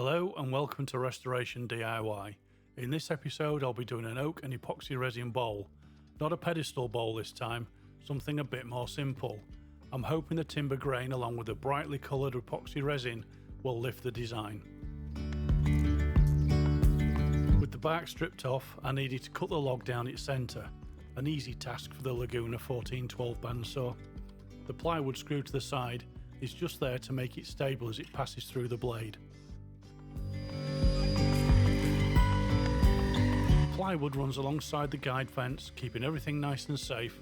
Hello and welcome to Restoration DIY. In this episode I'll be doing an oak and epoxy resin bowl. Not a pedestal bowl this time, something a bit more simple. I'm hoping the timber grain along with the brightly coloured epoxy resin will lift the design. With the bark stripped off, I needed to cut the log down its centre, an easy task for the Laguna 1412 bandsaw. The plywood screwed to the side is just there to make it stable as it passes through the blade. Plywood runs alongside the guide fence, keeping everything nice and safe,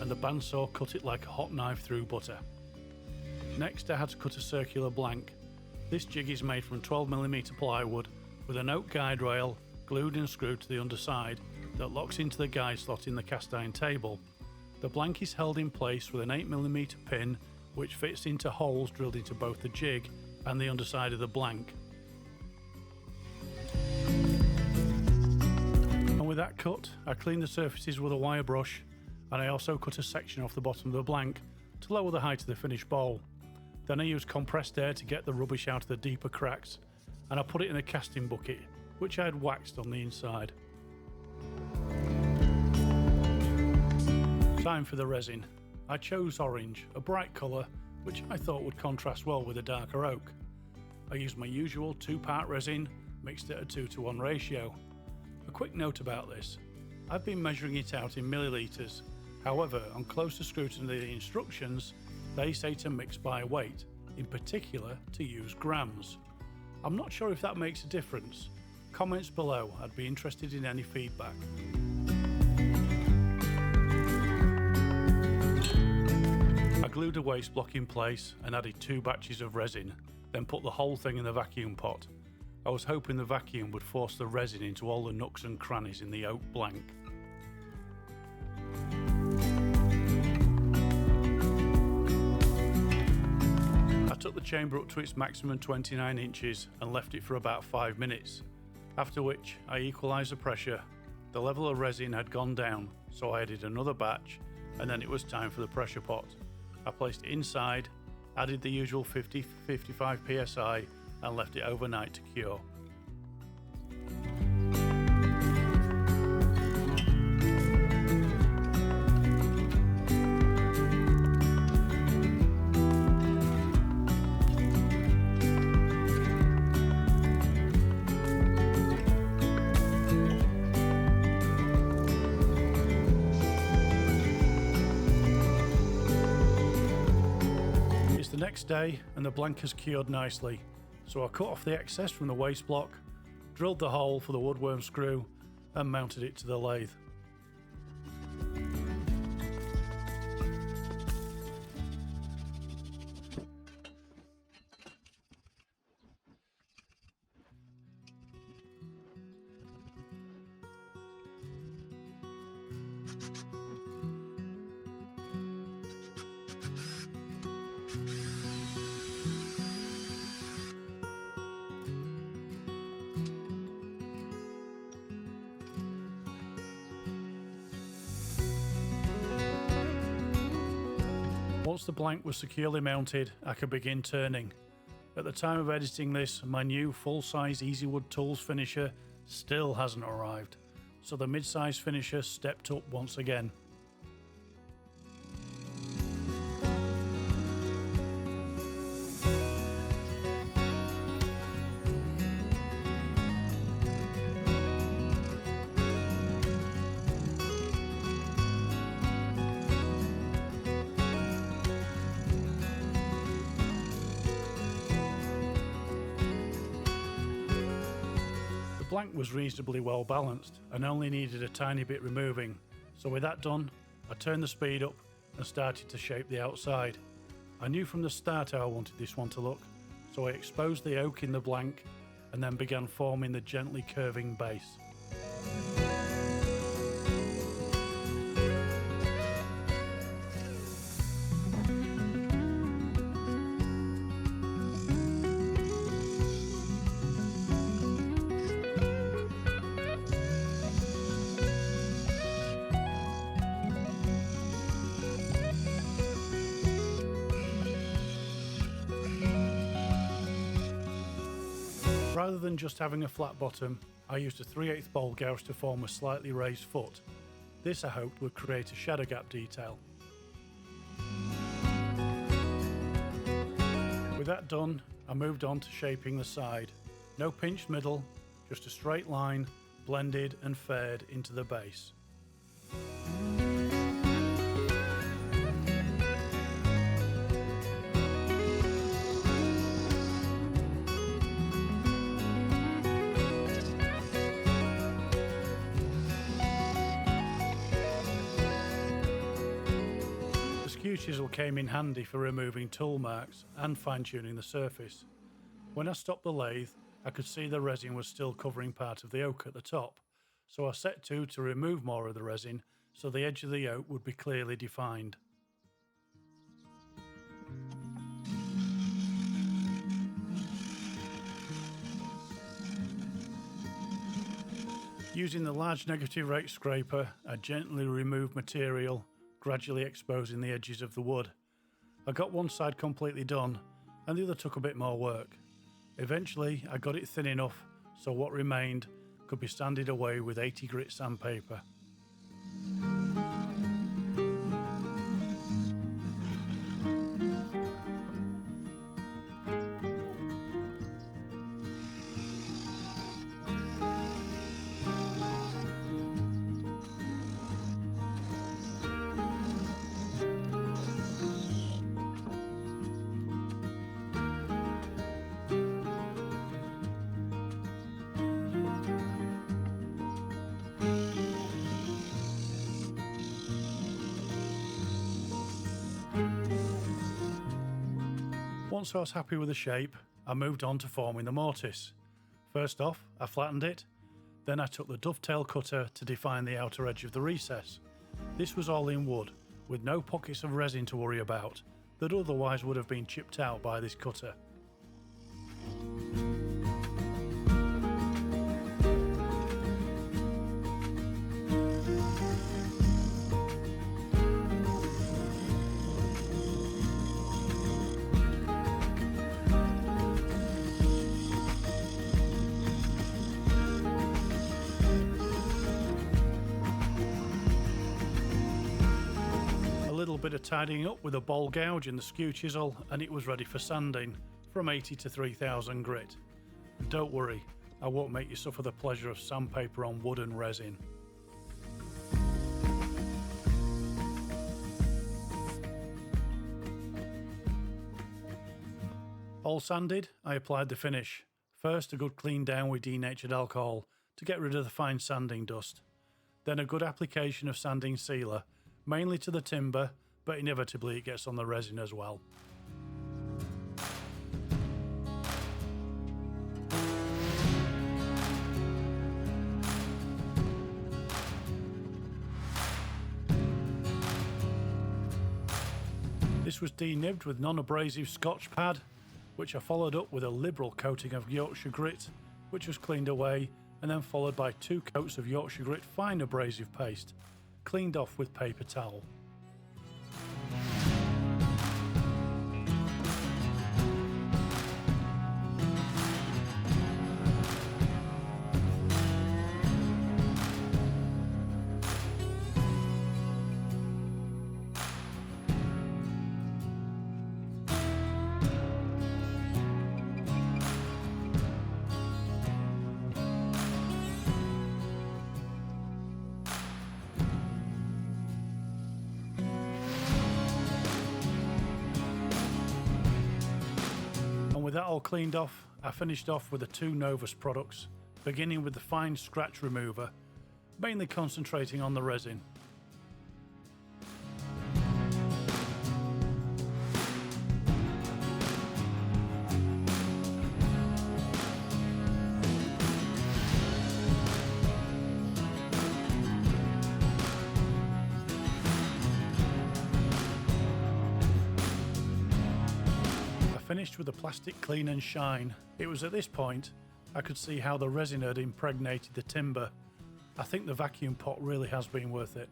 and the bandsaw cut it like a hot knife through butter. Next I had to cut a circular blank. This jig is made from 12mm plywood with an oak guide rail glued and screwed to the underside that locks into the guide slot in the cast iron table. The blank is held in place with an 8mm pin which fits into holes drilled into both the jig and the underside of the blank. And with that cut, I cleaned the surfaces with a wire brush, and I also cut a section off the bottom of the blank to lower the height of the finished bowl. Then I used compressed air to get the rubbish out of the deeper cracks, and I put it in a casting bucket, which I had waxed on the inside. Time for the resin. I chose orange, a bright colour, which I thought would contrast well with a darker oak. I used my usual 2-part resin, mixed at a 2:1 ratio. A quick note about this, I've been measuring it out in millilitres, however on closer scrutiny of the instructions they say to mix by weight, in particular to use grams. I'm not sure if that makes a difference. Comments below, I'd be interested in any feedback. I glued a waste block in place and added 2 batches of resin, then put the whole thing in the vacuum pot. I was hoping the vacuum would force the resin into all the nooks and crannies in the oak blank. I took the chamber up to its maximum 29 inches and left it for about 5 minutes, after which I equalised the pressure. The level of resin had gone down, so I added another batch, and then it was time for the pressure pot. I placed it inside, added the usual 50-55 psi and left it overnight to cure. It's the next day and the blank has cured nicely. So I cut off the excess from the waste block, drilled the hole for the woodworm screw and mounted it to the lathe. Once the blank was securely mounted, I could begin turning. At the time of editing this, my new full-size EasyWood Tools finisher still hasn't arrived, so the mid-size finisher stepped up once again. The blank was reasonably well balanced and only needed a tiny bit removing, so with that done, I turned the speed up and started to shape the outside. I knew from the start how I wanted this one to look, so I exposed the oak in the blank and then began forming the gently curving base. Rather than just having a flat bottom, I used a 3/8 bowl gouge to form a slightly raised foot. This I hoped would create a shadow gap detail. With that done, I moved on to shaping the side. No pinched middle, just a straight line, blended and faired into the base. The skew chisel came in handy for removing tool marks and fine-tuning the surface. When I stopped the lathe, I could see the resin was still covering part of the oak at the top, so I set to remove more of the resin so the edge of the oak would be clearly defined. Using the large negative rate scraper, I gently removed material, gradually exposing the edges of the wood. I got one side completely done, and the other took a bit more work. Eventually, I got it thin enough so what remained could be sanded away with 80 grit sandpaper. Once I was happy with the shape, I moved on to forming the mortise. First off, I flattened it, then I took the dovetail cutter to define the outer edge of the recess. This was all in wood, with no pockets of resin to worry about, that otherwise would have been chipped out by this cutter. A little bit of tidying up with a bowl gouge and the skew chisel, and it was ready for sanding from 80 to 3000 grit. And don't worry, I won't make you suffer the pleasure of sandpaper on wood and resin. All sanded, I applied the finish. First a good clean down with denatured alcohol to get rid of the fine sanding dust. Then a good application of sanding sealer, mainly to the timber, but inevitably it gets on the resin as well. This was denibbed with non-abrasive Scotch pad, which I followed up with a liberal coating of Yorkshire grit, which was cleaned away, and then followed by 2 coats of Yorkshire grit fine abrasive paste, cleaned off with paper towel. With that all cleaned off, I finished off with the 2 Novus products, beginning with the fine scratch remover, mainly concentrating on the resin. Finished with the plastic clean and shine. It was at this point I could see how the resin had impregnated the timber. I think the vacuum pot really has been worth it.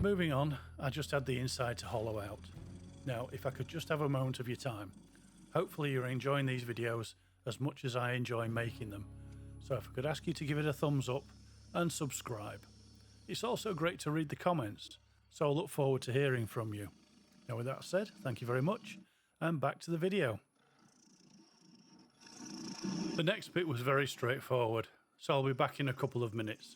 Moving on, I just had the inside to hollow out. Now, if I could just have a moment of your time. Hopefully you're enjoying these videos as much as I enjoy making them. So if I could ask you to give it a thumbs up and subscribe. It's also great to read the comments, so I look forward to hearing from you. Now with that said, thank you very much, and back to the video. The next bit was very straightforward, so I'll be back in a couple of minutes.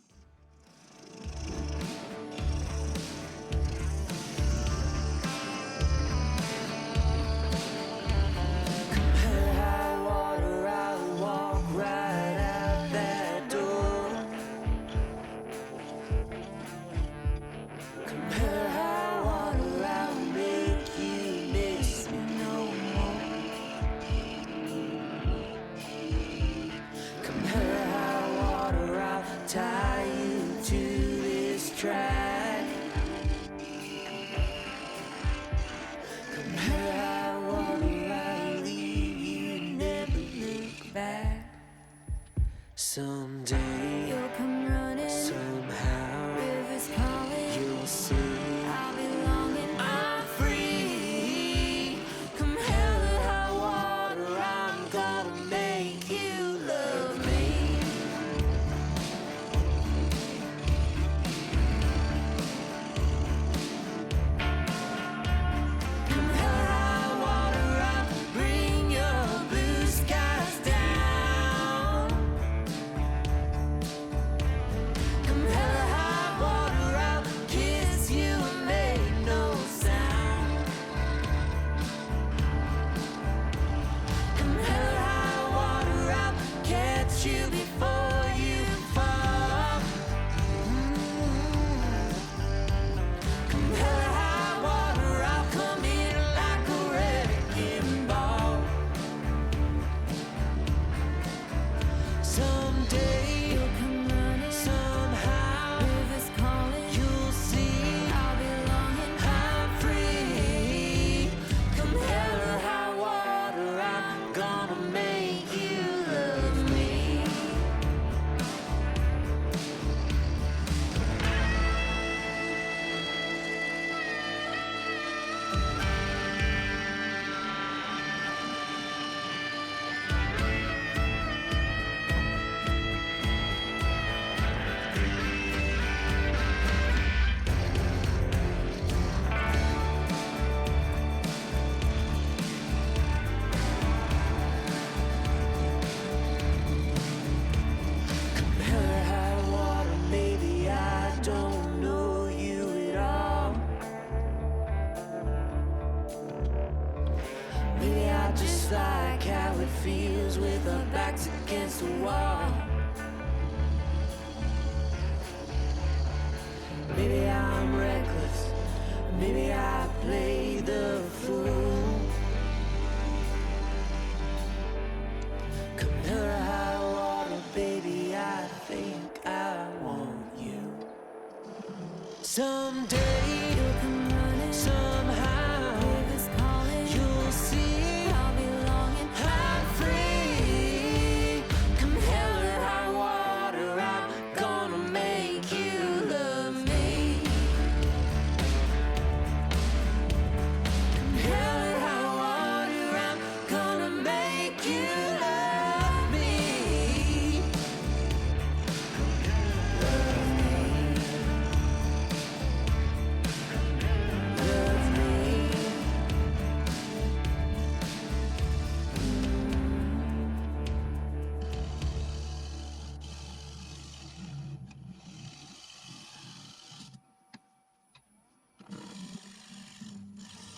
Tie you to this track. Compare how water I leave you, never look back. Someday you'll come running, somehow rivers calling, you'll see I'll be longing, I'm free. Come hell or high water, I'm gonna make you love me. Like how it feels with our backs against the wall. Maybe I'm reckless, maybe I play the fool. Come hell or high water, baby, I think I want you. Someday you'll come running, somehow rivers calling, you'll see.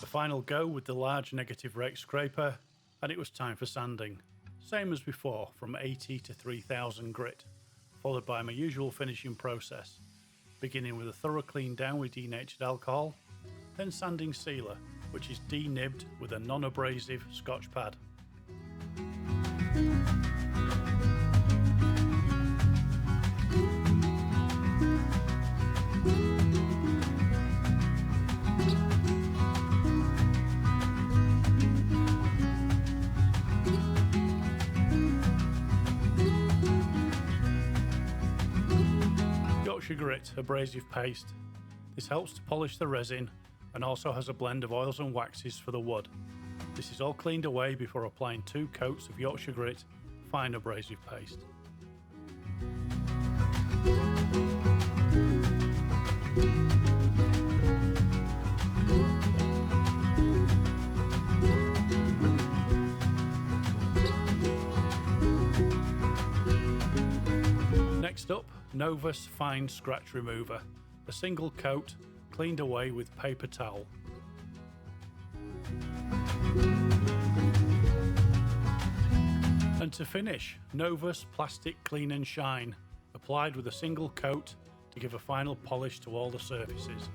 Final go with the large negative rake scraper, and it was time for sanding. Same as before, from 80 to 3000 grit, followed by my usual finishing process, beginning with a thorough clean down with denatured alcohol, then sanding sealer, which is denibbed with a non-abrasive Scotch pad. Grit abrasive paste. This helps to polish the resin and also has a blend of oils and waxes for the wood. This is all cleaned away before applying 2 coats of Yorkshire Grit fine abrasive paste. Next up, Novus Fine Scratch Remover, a single coat cleaned away with paper towel. And to finish, Novus Plastic Clean and Shine, applied with a single coat to give a final polish to all the surfaces.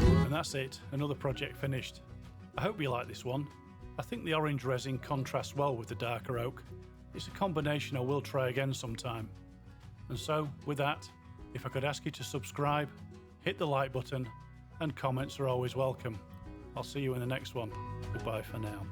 And that's it, another project finished. I hope you like this one. I think the orange resin contrasts well with the darker oak. It's a combination I will try again sometime. And so, with that, if I could ask you to subscribe, hit the like button, and comments are always welcome. I'll see you in the next one. Goodbye for now.